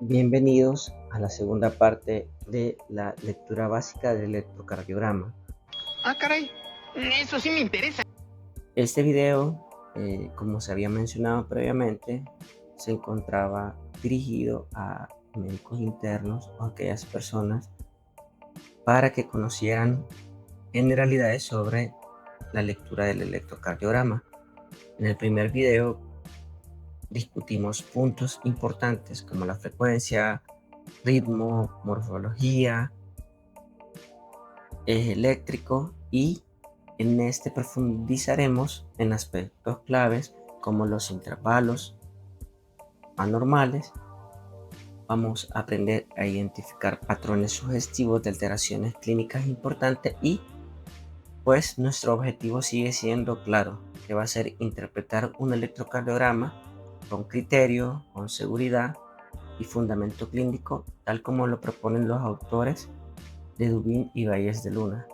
Bienvenidos a la segunda parte de la lectura básica del electrocardiograma. Ah, caray, eso sí me interesa. Este video, como se había mencionado previamente, se encontraba dirigido a médicos internos o a aquellas personas para que conocieran generalidades sobre la lectura del electrocardiograma. En el primer video discutimos puntos importantes como la frecuencia, ritmo, morfología, eje eléctrico, y en este profundizaremos en aspectos claves como los intervalos anormales. Vamos a aprender a identificar patrones sugestivos de alteraciones clínicas importantes y pues nuestro objetivo sigue siendo claro, que va a ser interpretar un electrocardiograma con criterio, con seguridad y fundamento clínico, tal como lo proponen los autores de Dubin y Valles de Luna.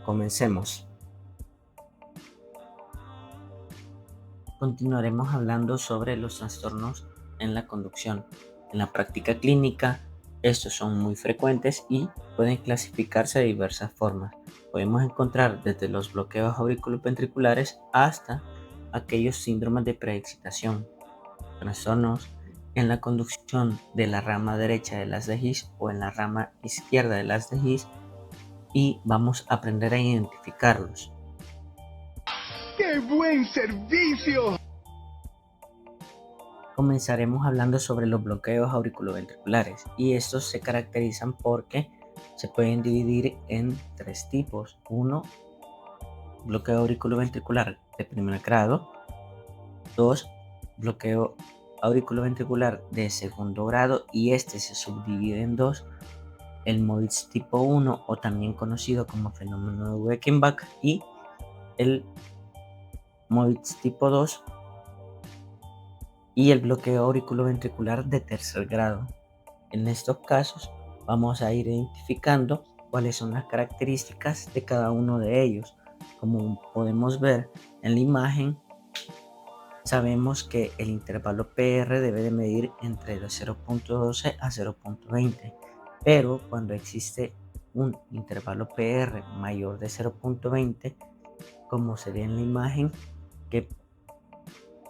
Comencemos. Continuaremos hablando sobre los trastornos en la conducción. En la práctica clínica, estos son muy frecuentes y pueden clasificarse de diversas formas. Podemos encontrar desde los bloqueos auriculoventriculares hasta aquellos síndromes de preexcitación, trastornos en la conducción de la rama derecha de las de His o en la rama izquierda de las de His, y vamos a aprender a identificarlos. ¡Qué buen servicio! Comenzaremos hablando sobre los bloqueos auriculoventriculares, y estos se caracterizan porque se pueden dividir en tres tipos. Uno, bloqueo auriculoventricular de primer grado. Dos, bloqueo auriculoventricular de segundo grado, y este se subdivide en dos: el MOITS tipo 1, o también conocido como fenómeno de Weichenbach, y el MOITS tipo 2 y el bloqueo auriculoventricular de tercer grado. En estos casos vamos a ir identificando cuáles son las características de cada uno de ellos. Como podemos ver en la imagen, sabemos que el intervalo PR debe de medir entre 0.12 a 0.20, pero cuando existe un intervalo PR mayor de 0.20, como se ve en la imagen, que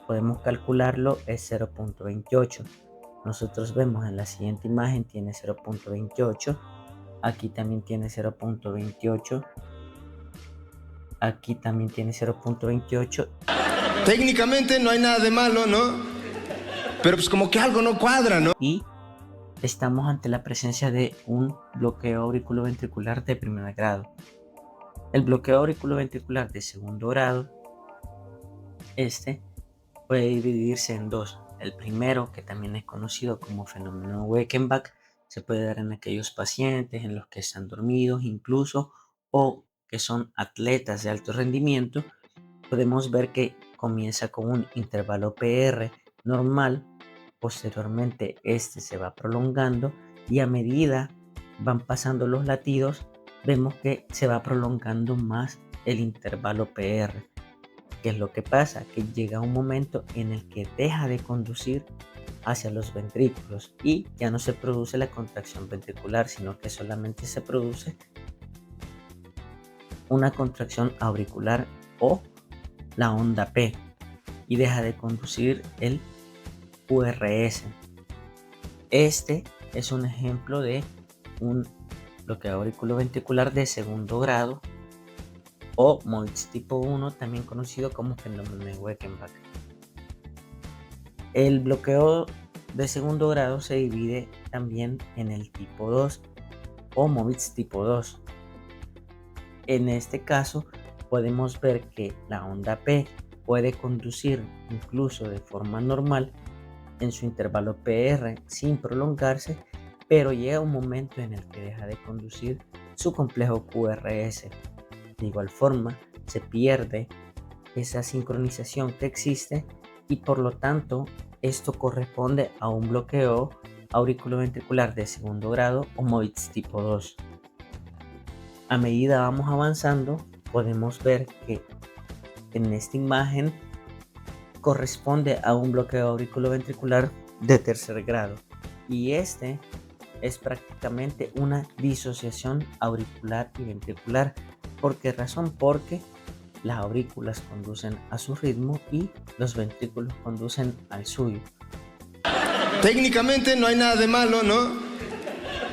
podemos calcularlo, es 0.28. Nosotros vemos en la siguiente imagen tiene 0.28, aquí también tiene 0.28, aquí también tiene 0.28. Técnicamente no hay nada de malo, ¿no? Pero pues como que algo no cuadra, ¿no? Y estamos ante la presencia de un bloqueo auriculoventricular de primer grado. El bloqueo auriculoventricular de segundo grado, puede dividirse en dos. El primero, que también es conocido como fenómeno Weichenbach, se puede dar en aquellos pacientes en los que están dormidos incluso, o que son atletas de alto rendimiento. Podemos ver que comienza con un intervalo PR normal, posteriormente este se va prolongando, y a medida van pasando los latidos vemos que se va prolongando más el intervalo PR. ¿Qué es lo que pasa? Que llega un momento en el que deja de conducir hacia los ventrículos y ya no se produce la contracción ventricular, sino que solamente se produce una contracción auricular o la onda P, y deja de conducir el QRS. Este es un ejemplo de un bloqueo auriculoventricular de segundo grado, o MOITS tipo 1, también conocido como fenómeno de Weichenbach. El bloqueo de segundo grado se divide también en el tipo 2 o MOITS tipo 2. En este caso podemos ver que la onda P puede conducir incluso de forma normal en su intervalo PR sin prolongarse, pero llega un momento en el que deja de conducir su complejo QRS. De igual forma, se pierde esa sincronización que existe, y por lo tanto esto corresponde a un bloqueo auriculoventricular de segundo grado o MOITS tipo 2. A medida vamos avanzando, podemos ver que en esta imagen corresponde a un bloqueo auriculoventricular de tercer grado. y este es prácticamente una disociación auricular y ventricular. ¿Por qué razón? Porque las aurículas conducen a su ritmo y los ventrículos conducen al suyo. Técnicamente no hay nada de malo, ¿no?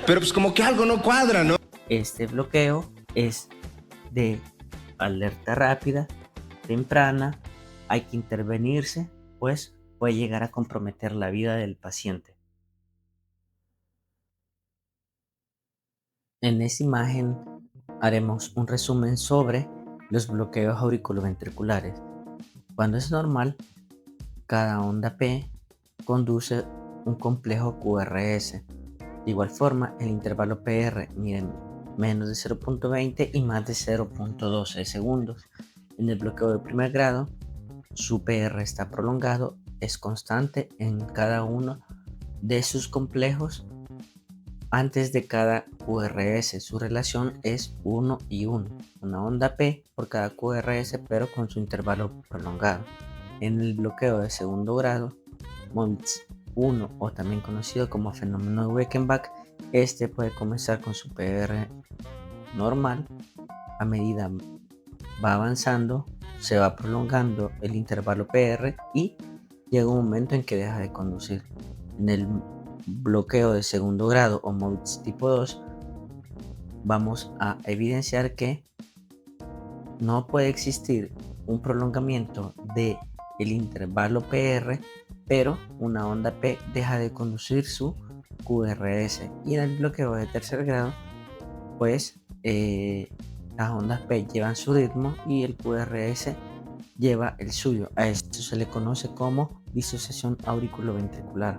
Pero pues como que algo no cuadra, ¿no? Este bloqueo es de alerta rápida, temprana, hay que intervenirse, pues puede llegar a comprometer la vida del paciente. En esta imagen haremos un resumen sobre los bloqueos auriculoventriculares. Cuando es normal, cada onda P conduce un complejo QRS. De igual forma, el intervalo PR mide menos de 0.20 y más de 0.12 segundos. En el bloqueo de primer grado, su PR está prolongado, es constante en cada uno de sus complejos. Antes de cada QRS, su relación es 1 y 1, una onda P por cada QRS, pero con su intervalo prolongado. En el bloqueo de segundo grado, MOMITS 1, o también conocido como fenómeno de Weichenbach, este puede comenzar con su PR normal. A medida va avanzando, se va prolongando el intervalo PR y llega un momento en que deja de conducir. En el bloqueo de segundo grado o MOMITS tipo 2, vamos a evidenciar que no puede existir un prolongamiento del intervalo PR, pero una onda P deja de conducir su QRS. Y en el bloqueo de tercer grado, pues las ondas P llevan su ritmo y el QRS lleva el suyo. A esto se le conoce como disociación auriculoventricular.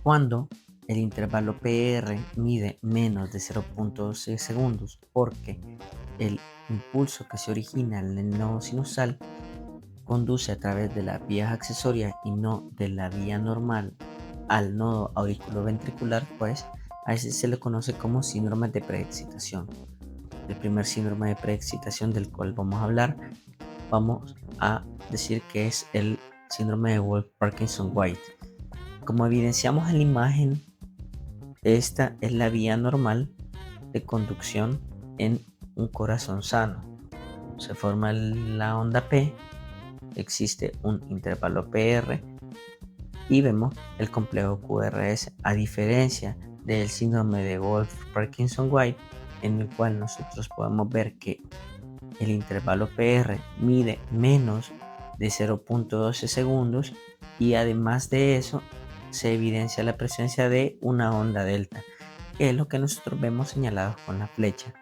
Cuando el intervalo PR mide menos de 0.12 segundos, porque el impulso que se origina en el nodo sinusal conduce a través de las vías accesorias y no de la vía normal al nodo auriculoventricular, pues a ese se le conoce como síndrome de preexcitación. El primer síndrome de preexcitación del cual vamos a hablar, vamos a decir que es el síndrome de Wolff-Parkinson-White. Como evidenciamos en la imagen, esta es la vía normal de conducción en un corazón sano. Se forma la onda P, existe un intervalo PR y vemos el complejo QRS, a diferencia del síndrome de Wolff-Parkinson-White, en el cual nosotros podemos ver que el intervalo PR mide menos de 0.12 segundos y además de eso se evidencia la presencia de una onda delta, que es lo que nosotros vemos señalado con la flecha.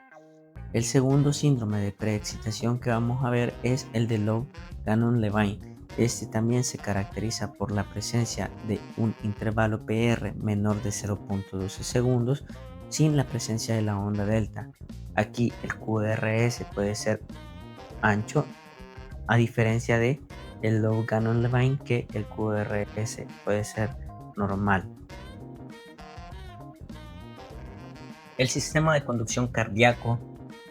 El segundo síndrome de preexcitación que vamos a ver es el de Lowe-Gannon-Levine. Este también se caracteriza por la presencia de un intervalo PR menor de 0.12 segundos sin la presencia de la onda delta. Aquí el QRS puede ser ancho, a diferencia de el Lowe-Gannon-Levine, que el QRS puede ser normal. El sistema de conducción cardíaco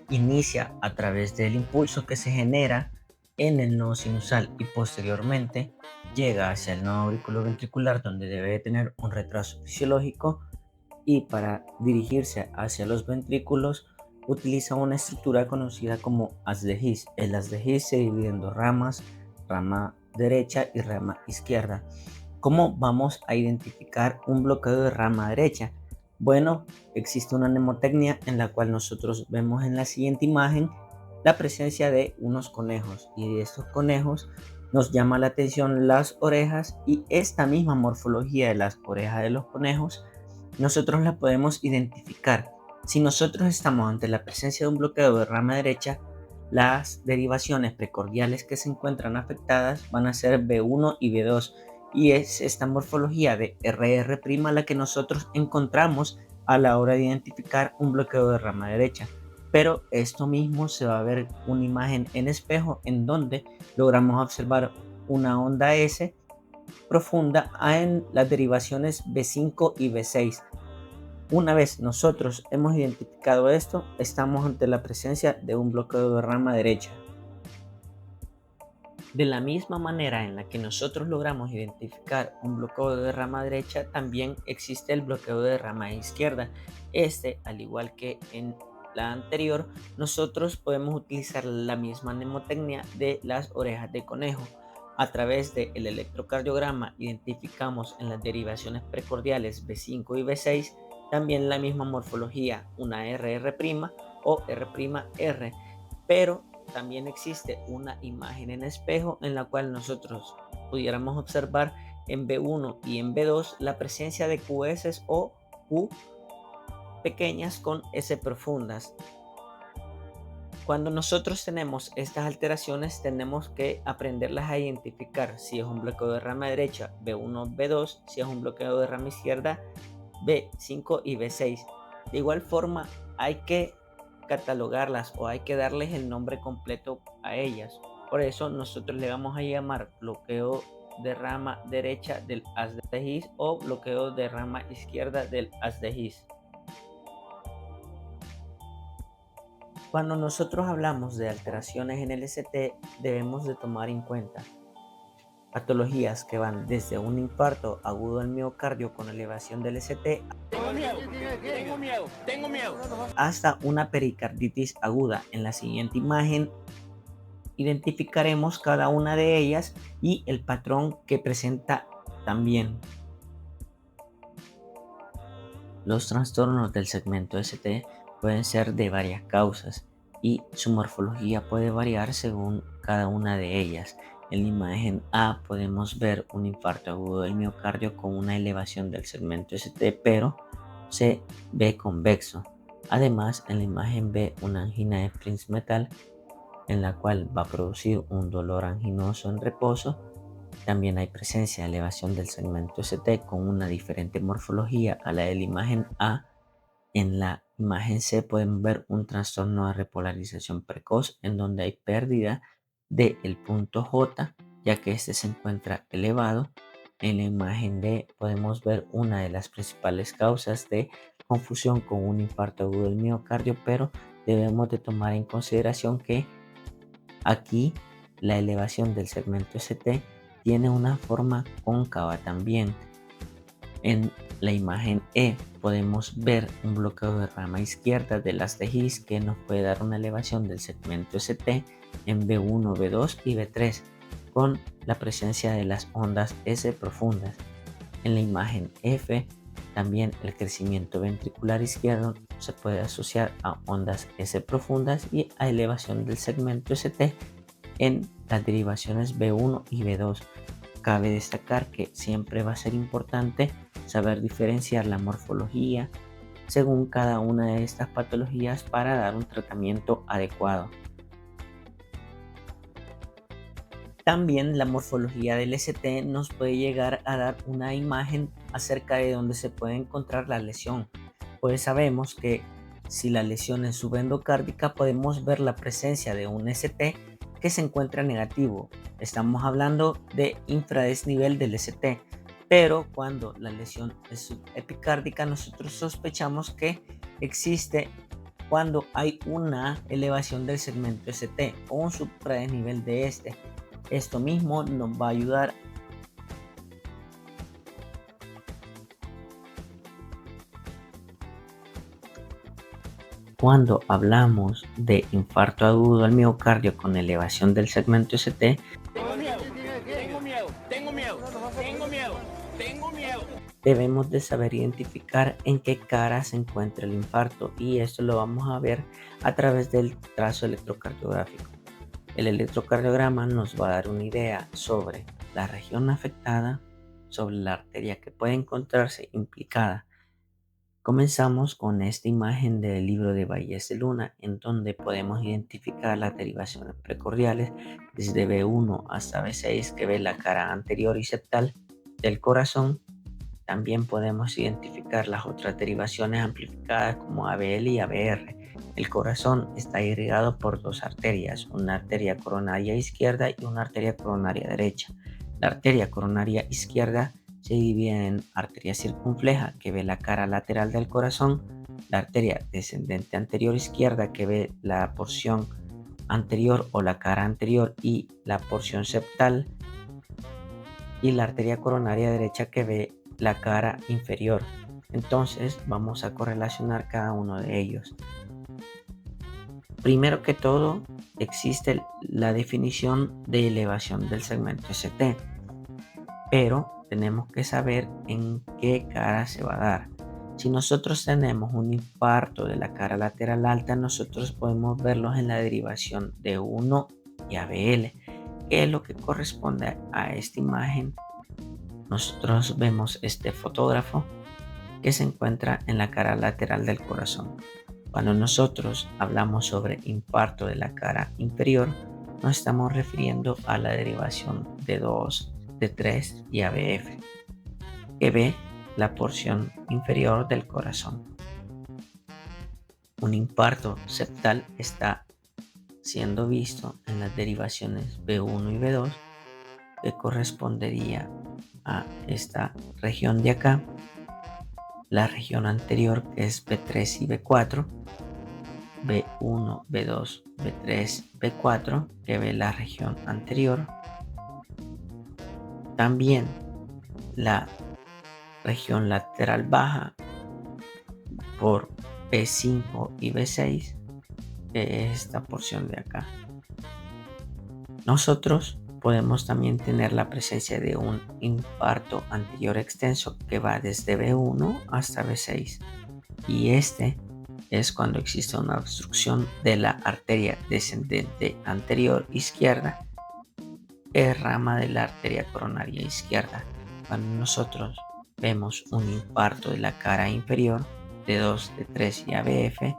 inicia a través del impulso que se genera en el nodo sinusal y posteriormente llega hacia el nodo auriculoventricular, donde debe tener un retraso fisiológico, y para dirigirse hacia los ventrículos utiliza una estructura conocida como haz de His. El haz de His se divide en dos ramas, rama derecha y rama izquierda. ¿Cómo vamos a identificar un bloqueo de rama derecha? Bueno, existe una mnemotecnia en la cual nosotros vemos en la siguiente imagen la presencia de unos conejos, y de estos conejos nos llama la atención las orejas, y esta misma morfología de las orejas de los conejos nosotros la podemos identificar. Si nosotros estamos ante la presencia de un bloqueo de rama derecha, las derivaciones precordiales que se encuentran afectadas van a ser B1 y B2, y es esta morfología de RR' la que nosotros encontramos a la hora de identificar un bloqueo de rama derecha. Pero esto mismo se va a ver una imagen en espejo en donde logramos observar una onda S profunda en las derivaciones B5 y B6. Una vez nosotros hemos identificado esto, estamos ante la presencia de un bloqueo de rama derecha. De la misma manera en la que nosotros logramos identificar un bloqueo de rama derecha, también existe el bloqueo de rama izquierda. Al igual que en la anterior, nosotros podemos utilizar la misma mnemotecnia de las orejas de conejo. A través del electrocardiograma identificamos en las derivaciones precordiales B5 y B6 también la misma morfología, una RR' o R', pero también existe una imagen en espejo en la cual nosotros pudiéramos observar en B1 y en B2 la presencia de QS o Q pequeñas con S profundas. Cuando nosotros tenemos estas alteraciones, tenemos que aprenderlas a identificar si es un bloqueo de rama derecha B1, B2, si es un bloqueo de rama izquierda B5 y B6. De igual forma, hay que catalogarlas o hay que darles el nombre completo a ellas. Por eso nosotros le vamos a llamar bloqueo de rama derecha del haz de His o bloqueo de rama izquierda del haz de His. Cuando nosotros hablamos de alteraciones en el ST, debemos de tomar en cuenta patologías que van desde un infarto agudo del miocardio con elevación del ST Tengo miedo. hasta una pericarditis aguda. En la siguiente imagen identificaremos cada una de ellas y el patrón que presenta también. Los trastornos del segmento ST pueden ser de varias causas y su morfología puede variar según cada una de ellas. En la imagen A podemos ver un infarto agudo del miocardio con una elevación del segmento ST, pero se ve convexo. Además, en la imagen B, una angina de Prinzmetal, en la cual va a producir un dolor anginoso en reposo. También hay presencia de elevación del segmento ST con una diferente morfología a la de la imagen A. En la imagen C podemos ver un trastorno de repolarización precoz en donde hay pérdida del punto J, ya que este se encuentra elevado. En la imagen D podemos ver una de las principales causas de confusión con un infarto agudo del miocardio, pero debemos de tomar en consideración que aquí la elevación del segmento ST tiene una forma cóncava también. En la imagen E podemos ver un bloqueo de rama izquierda del haz de His que nos puede dar una elevación del segmento ST en B1, B2 y B3 con la presencia de las ondas S profundas. En la imagen F también el crecimiento ventricular izquierdo se puede asociar a ondas S profundas y a elevación del segmento ST en las derivaciones B1 y B2. Cabe destacar que siempre va a ser importante saber diferenciar la morfología según cada una de estas patologías para dar un tratamiento adecuado. También la morfología del ST nos puede llegar a dar una imagen acerca de dónde se puede encontrar la lesión, pues sabemos que si la lesión es subendocárdica podemos ver la presencia de un ST que se encuentra negativo. Estamos hablando de infradesnivel del ST, pero cuando la lesión es subepicárdica nosotros sospechamos que existe cuando hay una elevación del segmento ST o un supradesnivel de este. Esto mismo nos va a ayudar cuando hablamos de infarto agudo al miocardio con elevación del segmento ST. Debemos de saber identificar en qué cara se encuentra el infarto y esto lo vamos a ver a través del trazo electrocardiográfico. El electrocardiograma nos va a dar una idea sobre la región afectada, sobre la arteria que puede encontrarse implicada. Comenzamos con esta imagen del libro de Vallés Luna, en donde podemos identificar las derivaciones precordiales desde B1 hasta B6 que ve la cara anterior y septal del corazón. También podemos identificar las otras derivaciones amplificadas como ABL y ABR. El corazón está irrigado por dos arterias, una arteria coronaria izquierda y una arteria coronaria derecha. La arteria coronaria izquierda se divide en arteria circunfleja que ve la cara lateral del corazón, la arteria descendente anterior izquierda que ve la porción anterior o la cara anterior y la porción septal, y la arteria coronaria derecha que ve la cara inferior. Entonces vamos a correlacionar cada uno de ellos. Primero que todo, existe la definición de elevación del segmento ST, pero tenemos que saber en qué cara se va a dar. Si nosotros tenemos un infarto de la cara lateral alta, nosotros podemos verlos en la derivación de 1 y ABL, que es lo que corresponde a esta imagen. Nosotros vemos este fotógrafo que se encuentra en la cara lateral del corazón. Cuando nosotros hablamos sobre infarto de la cara inferior, nos estamos refiriendo a la derivación de 2, de 3 y ABF, que ve la porción inferior del corazón. Un infarto septal está siendo visto en las derivaciones B1 y B2, que correspondería a esta región de acá, la región anterior que es B3 y B4, B1, B2, B3, B4 que ve la región anterior. También la región lateral baja por B5 y B6, que es esta porción de acá. Nosotros podemos también tener la presencia de un infarto anterior extenso que va desde B1 hasta B6, y este es cuando existe una obstrucción de la arteria descendente anterior izquierda, que es rama de la arteria coronaria izquierda. Cuando nosotros vemos un infarto de la cara inferior de 2, de 3 y ABF,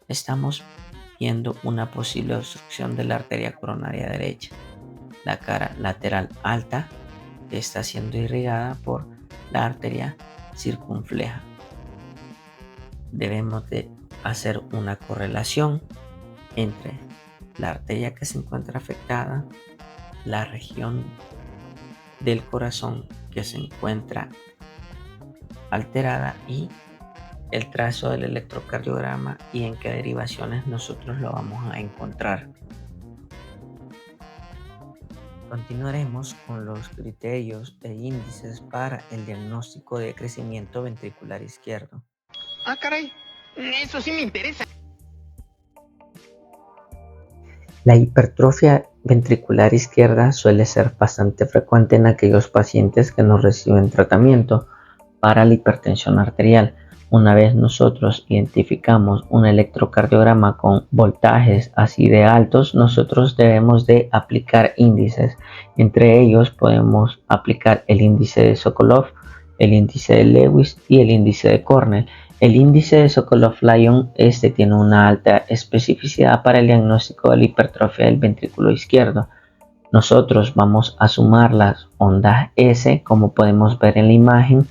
estamos viendo una posible obstrucción de la arteria coronaria derecha, la cara lateral alta, que está siendo irrigada por la arteria circunfleja. Debemos de hacer una correlación entre la arteria que se encuentra afectada, la región del corazón que se encuentra alterada y el trazo del electrocardiograma y en qué derivaciones nosotros lo vamos a encontrar. Continuaremos con los criterios e índices para el diagnóstico de crecimiento ventricular izquierdo. Ah, caray, eso sí me interesa. La hipertrofia ventricular izquierda suele ser bastante frecuente en aquellos pacientes que no reciben tratamiento para la hipertensión arterial. Una vez nosotros identificamos un electrocardiograma con voltajes así de altos, nosotros debemos de aplicar índices. Entre ellos podemos aplicar el índice de Sokolov, el índice de Lewis y el índice de Cornell. El índice de Sokolov-Lyon tiene una alta especificidad para el diagnóstico de la hipertrofia del ventrículo izquierdo. Nosotros vamos a sumar las ondas S, como podemos ver en la imagen.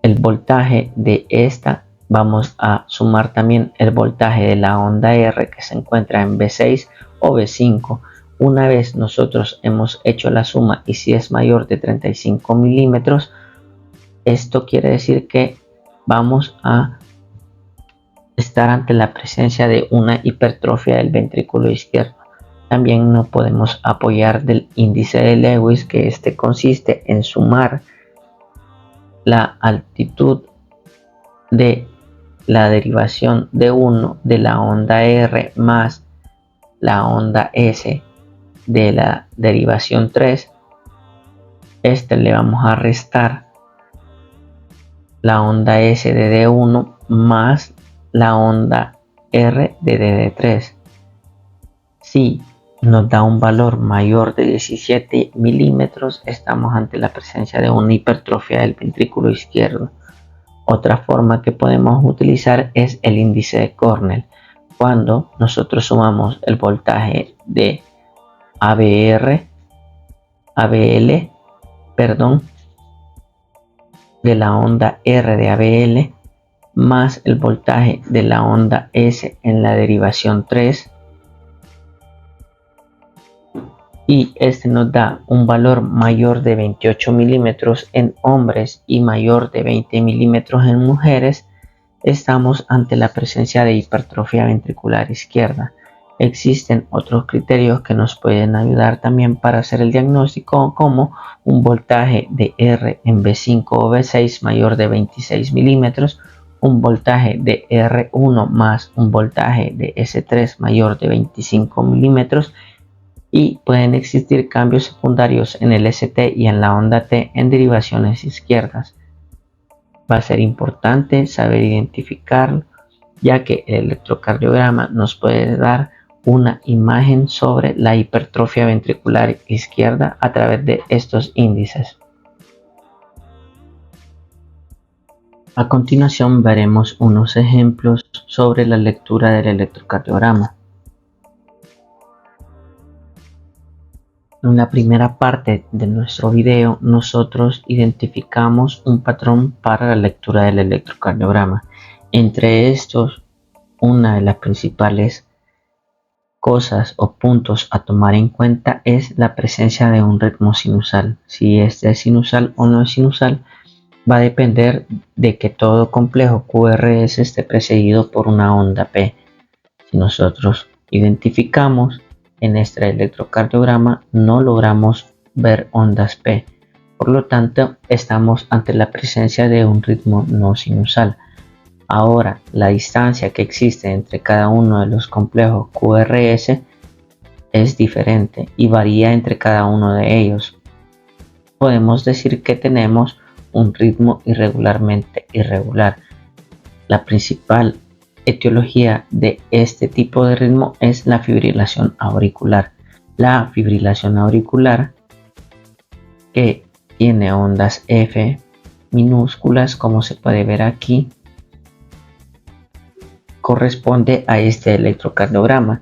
El voltaje de esta, vamos a sumar también el voltaje de la onda R que se encuentra en B6 o B5. Una vez nosotros hemos hecho la suma y si es mayor de 35 milímetros, esto quiere decir que vamos a estar ante la presencia de una hipertrofia del ventrículo izquierdo. También nos podemos apoyar del índice de Lewis, que consiste en sumar la altitud de la derivación de 1 de la onda R más la onda S de la derivación 3. Le vamos a restar la onda S de D1 más la onda R de DD3. Si nos da un valor mayor de 17 milímetros, estamos ante la presencia de una hipertrofia del ventrículo izquierdo. Otra forma que podemos utilizar es el índice de Cornell. Cuando nosotros sumamos el voltaje de ABL, de la onda R de ABL más el voltaje de la onda S en la derivación 3, y nos da un valor mayor de 28 milímetros en hombres y mayor de 20 milímetros en mujeres, estamos ante la presencia de hipertrofia ventricular izquierda. existen otros criterios que nos pueden ayudar también para hacer el diagnóstico, como un voltaje de R en B5 o B6 mayor de 26 milímetros, un voltaje de R1 más un voltaje de S3 mayor de 25 milímetros, y pueden existir cambios secundarios en el ST y en la onda T en derivaciones izquierdas. Va a ser importante saber identificarlo, ya que el electrocardiograma nos puede dar una imagen sobre la hipertrofia ventricular izquierda a través de estos índices. A continuación veremos unos ejemplos sobre la lectura del electrocardiograma. En la primera parte de nuestro video nosotros identificamos un patrón para la lectura del electrocardiograma. Entre estos, una de las principales cosas o puntos a tomar en cuenta es la presencia de un ritmo sinusal. Si este es sinusal o no es sinusal va a depender de que todo complejo QRS esté precedido por una onda P. Si nosotros identificamos en este electrocardiograma no logramos ver ondas P, por lo tanto estamos ante la presencia de un ritmo no sinusal. Ahora, la distancia que existe entre cada uno de los complejos QRS es diferente y varía entre cada uno de ellos. Podemos decir que tenemos un ritmo irregularmente irregular. La principal etiología de este tipo de ritmo es la fibrilación auricular. La fibrilación auricular, que tiene ondas F minúsculas, como se puede ver aquí, corresponde a este electrocardiograma.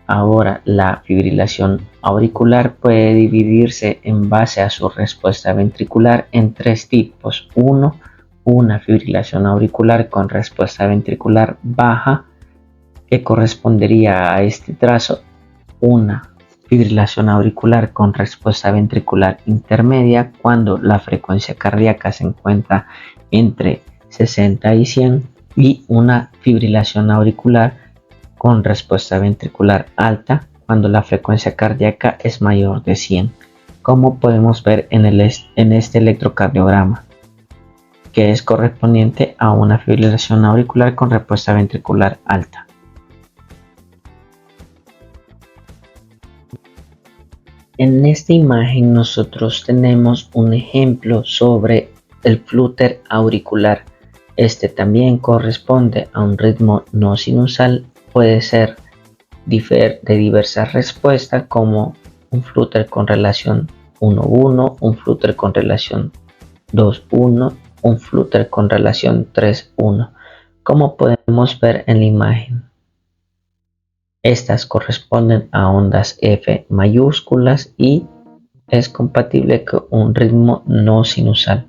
Ahora, la fibrilación auricular puede dividirse en base a su respuesta ventricular en tres tipos. Una fibrilación auricular con respuesta ventricular baja, que correspondería a este trazo. Una fibrilación auricular con respuesta ventricular intermedia, cuando la frecuencia cardíaca se encuentra entre 60 y 100. Y una fibrilación auricular con respuesta ventricular alta, cuando la frecuencia cardíaca es mayor de 100, como podemos ver en este electrocardiograma, que es correspondiente a una fibrilación auricular con respuesta ventricular alta. En esta imagen nosotros tenemos un ejemplo sobre el flúter auricular. Este también corresponde a un ritmo no sinusal, puede ser de diversas respuestas, como un flúter con relación 1-1, un flúter con relación 2-1, un flúter con relación 3-1, como podemos ver en la imagen. Estas corresponden a ondas F mayúsculas y es compatible con un ritmo no sinusal.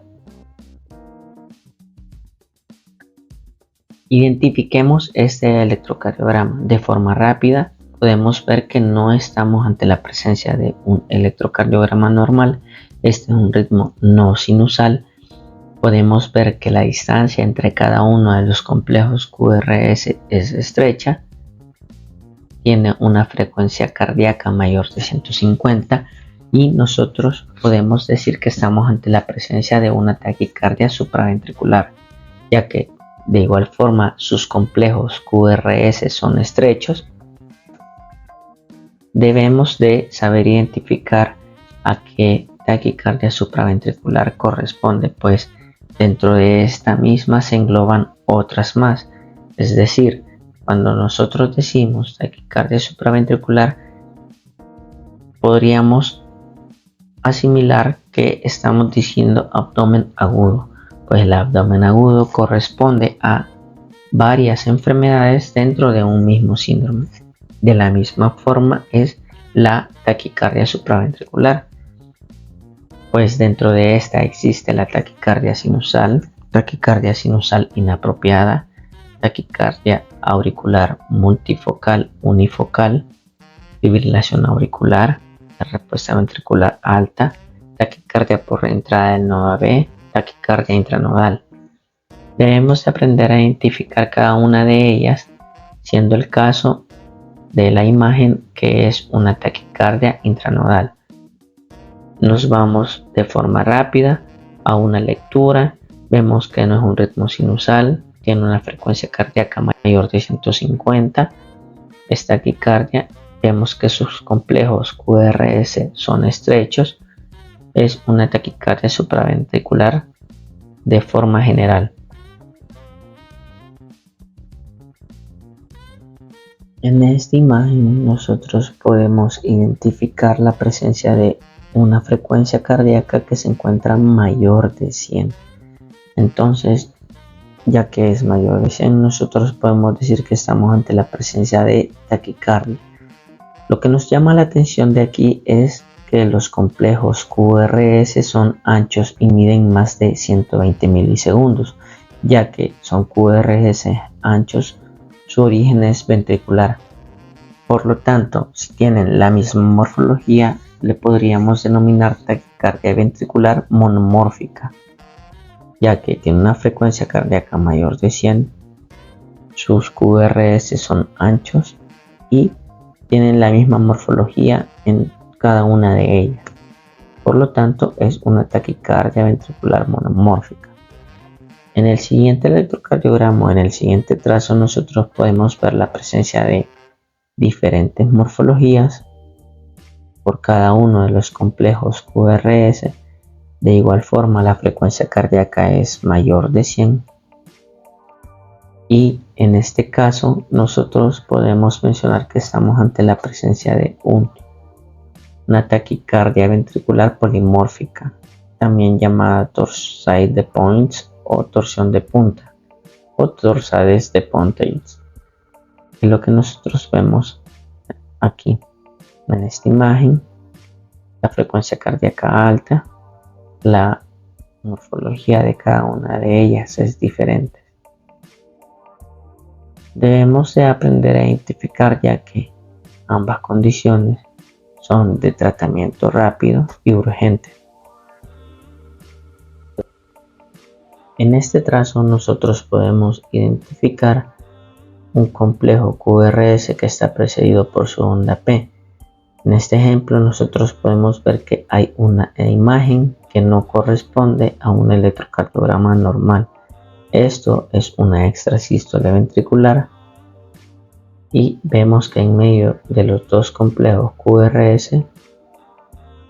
Identifiquemos este electrocardiograma. De forma rápida podemos ver que no estamos ante la presencia de un electrocardiograma normal. Este es un ritmo no sinusal. Podemos ver que la distancia entre cada uno de los complejos QRS es estrecha. Tiene una frecuencia cardíaca mayor de 150 y nosotros podemos decir que estamos ante la presencia de una taquicardia supraventricular, ya que de igual forma sus complejos QRS son estrechos. Debemos de saber identificar a qué taquicardia supraventricular corresponde, pues dentro de esta misma se engloban otras más. Es decir, cuando nosotros decimos taquicardia supraventricular, podríamos asimilar que estamos diciendo abdomen agudo, pues el abdomen agudo corresponde a varias enfermedades dentro de un mismo síndrome. De la misma forma es la taquicardia supraventricular, pues dentro de esta existe la taquicardia sinusal inapropiada, taquicardia auricular multifocal unifocal, fibrilación auricular, la respuesta ventricular alta, taquicardia por entrada del nodo B, taquicardia intranodal. Debemos aprender a identificar cada una de ellas, siendo el caso de la imagen, que es una taquicardia intranodal. Nos vamos de forma rápida a una lectura. Vemos que no es un ritmo sinusal, tiene una frecuencia cardíaca mayor de 150. Es taquicardia. Vemos que sus complejos QRS son estrechos. Es una taquicardia supraventricular de forma general. En esta imagen nosotros podemos identificar la presencia de una frecuencia cardíaca que se encuentra mayor de 100. Entonces, ya que es mayor de 100, nosotros podemos decir que estamos ante la presencia de taquicardia. Lo que nos llama la atención de aquí es que los complejos QRS son anchos y miden más de 120 milisegundos, ya que son QRS anchos, su origen es ventricular. Por lo tanto, si tienen la misma morfología, le podríamos denominar taquicardia ventricular monomórfica, ya que tiene una frecuencia cardíaca mayor de 100, sus QRS son anchos y tienen la misma morfología en cada una de ellas. Por lo tanto, es una taquicardia ventricular monomórfica. En el siguiente electrocardiograma, en el siguiente trazo, nosotros podemos ver la presencia de diferentes morfologías por cada uno de los complejos QRS. De igual forma, la frecuencia cardíaca es mayor de 100. Y en este caso, nosotros podemos mencionar que estamos ante la presencia de una taquicardia ventricular polimórfica, también llamada torsade de Points o torsión de punta o torsades de Pontius. Y lo que nosotros vemos aquí en esta imagen, la frecuencia cardíaca alta, la morfología de cada una de ellas es diferente. Debemos de aprender a identificar, ya que ambas condiciones son de tratamiento rápido y urgente. En este trazo nosotros podemos identificar un complejo QRS que está precedido por su onda P. En este ejemplo nosotros podemos ver que hay una imagen que no corresponde a un electrocardiograma normal. Esto es una extrasístole ventricular y vemos que en medio de los dos complejos QRS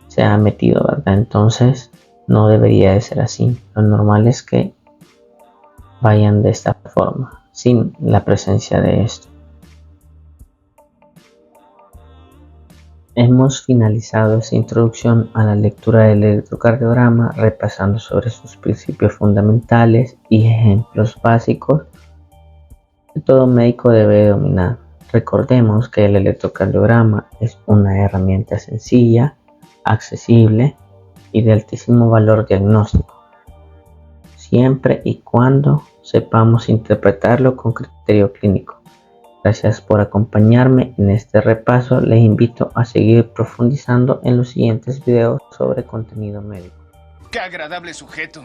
se ha metido, ¿verdad? Entonces no debería de ser así. Lo normal es que vayan de esta forma, sin la presencia de esto. Hemos finalizado esta introducción a la lectura del electrocardiograma, repasando sobre sus principios fundamentales y ejemplos básicos que todo médico debe dominar. Recordemos que el electrocardiograma es una herramienta sencilla, accesible y de altísimo valor diagnóstico, siempre y cuando sepamos interpretarlo con criterio clínico. Gracias por acompañarme en este repaso. Les invito a seguir profundizando en los siguientes videos sobre contenido médico. ¡Qué agradable sujeto!